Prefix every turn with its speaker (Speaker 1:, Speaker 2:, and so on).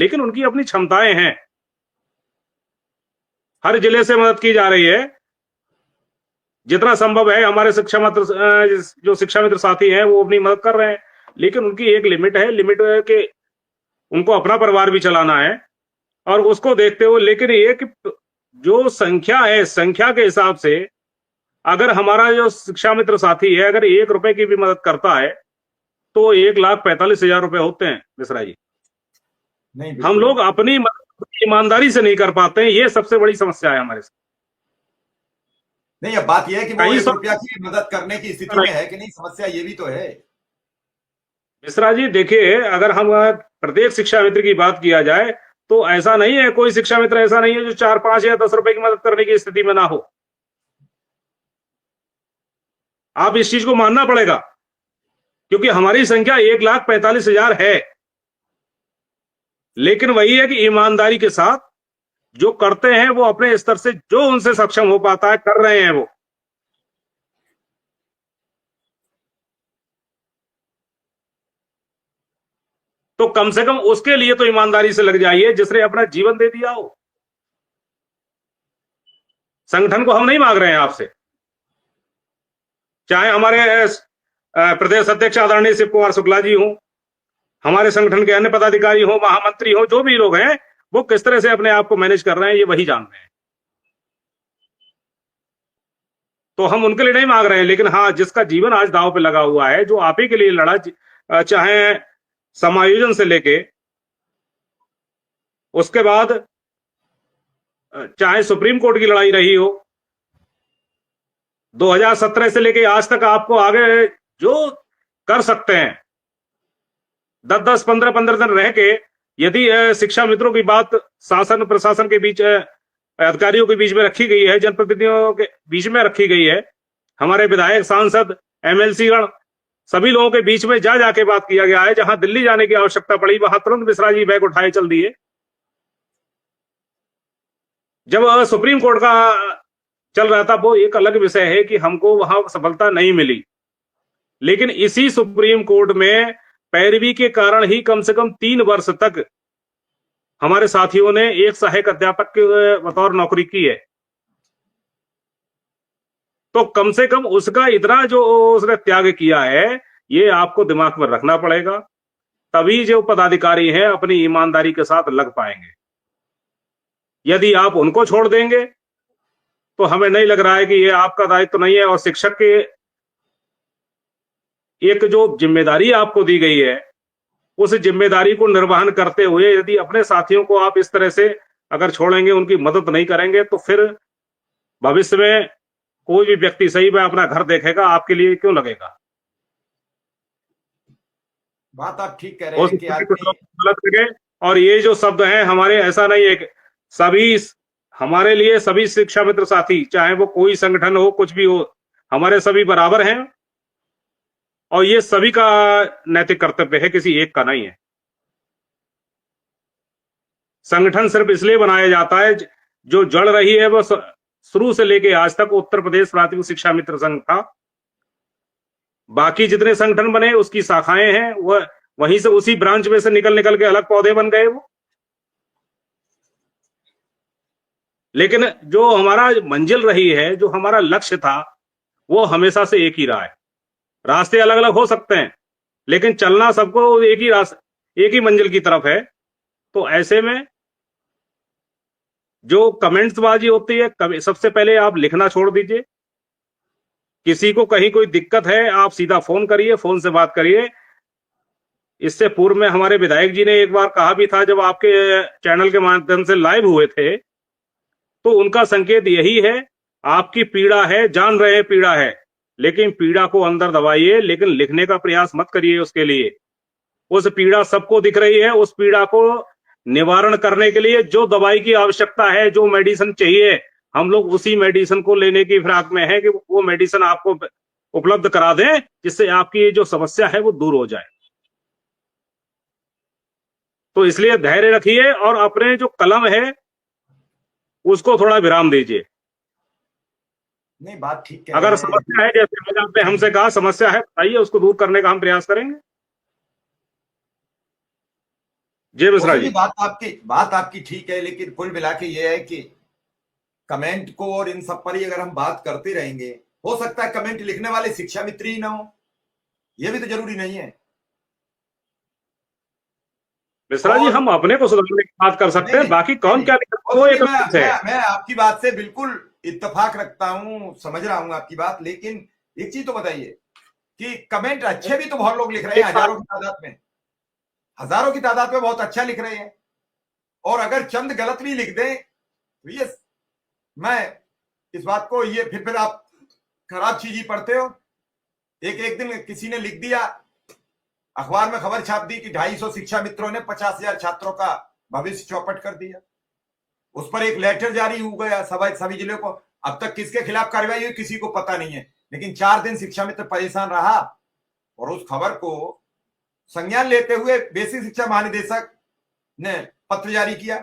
Speaker 1: लेकिन उनकी अपनी क्षमताएं हैं। हर जिले से मदद की जा रही है, जितना संभव है। हमारे शिक्षा मित्र जो शिक्षा मित्र साथी हैं वो अपनी मदद कर रहे हैं, लेकिन उनकी एक लिमिट है। लिमिट के उनको अपना परिवार भी चलाना है, और उसको देखते हुए, लेकिन एक जो संख्या है, संख्या के हिसाब से अगर हमारा जो शिक्षा मित्र साथी है अगर 1 रुपए की भी मदद करता है तो 1,45,000 रुपए होते हैं मिश्रा जी।
Speaker 2: नहीं,
Speaker 1: हम लोग अपनी मदद ईमानदारी से नहीं कर पाते हैं, ये सबसे बड़ी समस्या है हमारे साथ।
Speaker 2: नहीं, अब बात यह है कि वो
Speaker 1: कई
Speaker 2: 1 रुपया की मदद करने की स्थिति में है कि नहीं, समस्या ये भी तो है।
Speaker 1: मिश्रा जी देखिए, अगर हम प्रत्येक शिक्षा मित्र की बात किया जाए तो ऐसा नहीं है, कोई शिक्षा मित्र ऐसा नहीं है जो 4, 5 या 10 रुपए की मदद करने की स्थिति में ना हो। आप इस चीज को मानना पड़ेगा, क्योंकि हमारी संख्या 1,45,000 है। लेकिन वही है कि ईमानदारी के साथ जो करते हैं वो अपने स्तर से जो उनसे सक्षम हो पाता है कर रहे हैं वो। तो कम से कम उसके लिए तो ईमानदारी से लग जाइए जिसने अपना जीवन दे दिया हो। संगठन को हम नहीं मांग रहे हैं आपसे, चाहे हमारे प्रदेश अध्यक्ष आदरणीय शिव कुमार शुक्ला जी हों, हमारे संगठन के अन्य पदाधिकारी हो, महामंत्री हो, जो भी लोग हैं वो किस तरह से अपने आप को मैनेज कर रहे हैं ये वही जान रहे हैं। तो हम उनके लिए नहीं मांग रहे हैं, लेकिन हाँ, जिसका जीवन आज दांव पे लगा हुआ है, जो आप ही के लिए लड़ा, चाहे समायोजन से लेके उसके बाद चाहे सुप्रीम कोर्ट की लड़ाई रही हो, 2017 से लेके आज तक आपको आगे जो कर सकते हैं, 10-10, 15-15 दिन रह के यदि शिक्षा मित्रों की बात शासन प्रशासन के बीच, अधिकारियों के बीच में रखी गई है, जनप्रतिनिधियों के बीच में रखी गई है, हमारे विधायक, सांसद, एमएलसी गण सभी लोगों के बीच में जा जाके बात किया गया है। जहां दिल्ली जाने की आवश्यकता पड़ी वहां तुरंत मिश्रा जी बैग उठाए चल दिए। जब सुप्रीम कोर्ट का चल रहा था वो एक अलग विषय है कि हमको वहां सफलता नहीं मिली, लेकिन इसी सुप्रीम कोर्ट में पैरवी के कारण ही कम से कम 3 वर्ष तक हमारे साथियों ने एक सहायक अध्यापक के बतौर नौकरी की है। तो कम से कम उसका इतना जो उसने त्याग किया है ये आपको दिमाग में रखना पड़ेगा, तभी जो पदाधिकारी हैं अपनी ईमानदारी के साथ लग पाएंगे। यदि आप उनको छोड़ देंगे तो हमें नहीं लग रहा है कि ये आपका दायित्व नहीं है। और शिक्षक के एक जो जिम्मेदारी आपको दी गई है उस जिम्मेदारी को निर्वहन करते हुए यदि अपने साथियों को आप इस तरह से अगर छोड़ेंगे, उनकी मदद नहीं करेंगे, तो फिर भविष्य में कोई भी व्यक्ति सही में अपना घर देखेगा, आपके लिए क्यों लगेगा।
Speaker 2: बात आप ठीक कह रहे हैं कि
Speaker 1: गलत लगे। और ये जो शब्द हैं हमारे, ऐसा नहीं है कि सभी, हमारे लिए सभी शिक्षा मित्र साथी, चाहे वो कोई संगठन हो, कुछ भी हो, हमारे सभी बराबर हैं और ये सभी का नैतिक कर्तव्य है, किसी एक का नहीं है। संगठन सिर्फ इसलिए बनाया जाता है, जो जड़ रही है वो शुरू से लेके आज तक उत्तर प्रदेश प्राथमिक शिक्षा मित्र संघ था। बाकी जितने संगठन बने उसकी शाखाएं हैं, वह वहीं से उसी ब्रांच में से निकल निकल के अलग पौधे बन गए वो। लेकिन जो हमारा मंजिल रही है, जो हमारा लक्ष्य था, वो हमेशा से एक ही रहा है। रास्ते अलग अलग हो सकते हैं लेकिन चलना सबको एक ही रास्ते, एक ही मंजिल की तरफ है। तो ऐसे में जो कमेंट्स बाजी होती है, सबसे पहले आप लिखना छोड़ दीजिए। किसी को कहीं कोई दिक्कत है आप सीधा फोन करिए, फोन से बात करिए। इससे पूर्व में हमारे विधायक जी ने एक बार कहा भी था, जब आपके चैनल के माध्यम से लाइव हुए थे, तो उनका संकेत यही है, आपकी पीड़ा है, जान रहे हैं पीड़ा है, लेकिन पीड़ा को अंदर दबाइए, लेकिन लिखने का प्रयास मत करिए उसके लिए। उस पीड़ा सबको दिख रही है, उस पीड़ा को निवारण करने के लिए जो दवाई की आवश्यकता है, जो मेडिसिन चाहिए, हम लोग उसी मेडिसिन को लेने की फिराक में है कि वो मेडिसिन आपको उपलब्ध करा दें, जिससे आपकी जो समस्या है वो दूर हो जाए। तो इसलिए धैर्य रखिए और अपने जो कलम है उसको थोड़ा विराम दीजिए।
Speaker 2: नहीं, बात ठीक कह
Speaker 1: अगर
Speaker 2: रहे हैं।
Speaker 1: समस्या है, जैसे आपने हमसे कहा समस्या है, बताइए, उसको दूर करने का हम प्रयास करेंगे। जी मिश्रा
Speaker 2: कौशल जी,
Speaker 1: जी।
Speaker 2: बात आपकी ठीक है, लेकिन कुल मिला के ये है कि कमेंट को और इन सब पर ही अगर हम बात करते रहेंगे, हो सकता है कमेंट लिखने वाले शिक्षा मित्र ही ना हो, ये भी तो जरूरी नहीं है।
Speaker 1: मिश्रा जी,
Speaker 2: और
Speaker 1: हम अपने को सुधारने की बात कर सकते
Speaker 2: नहीं
Speaker 1: हैं,
Speaker 2: नहीं
Speaker 1: बाकी
Speaker 2: नहीं
Speaker 1: कौन
Speaker 2: नहीं,
Speaker 1: क्या लिख रहा है वो
Speaker 2: कौशल जी,
Speaker 1: एक अलग विषय है।
Speaker 2: मैं आपकी बात से बिल्कुल इत्तेफाक रखता हूं, समझ रहा हूं आपकी बात, लेकिन एक चीज तो बताइए कि कमेंट अच्छे भी तो बहुत लोग लिख रहे हैं,
Speaker 1: एक बात,
Speaker 2: हजारों की तादाद में बहुत अच्छा लिख रहे हैं, और अगर चंद गलत भी लिख दें तो ये, मैं इस बात को, ये फिर आप खराब चीज ही पढ़ते हो। एक दिन किसी ने लिख दिया, अखबार में खबर छाप दी कि 250 शिक्षा मित्रों ने 50,000 छात्रों का भविष्य चौपट कर दिया, उस पर एक लेटर जारी हो गया सभी जिलों को। अब तक किसके खिलाफ कार्रवाई हुई किसी को पता नहीं है, लेकिन 4 दिन शिक्षा मित्र परेशान रहा, और उस खबर को संज्ञान लेते हुए बेसिक शिक्षा महानिदेशक ने पत्र जारी किया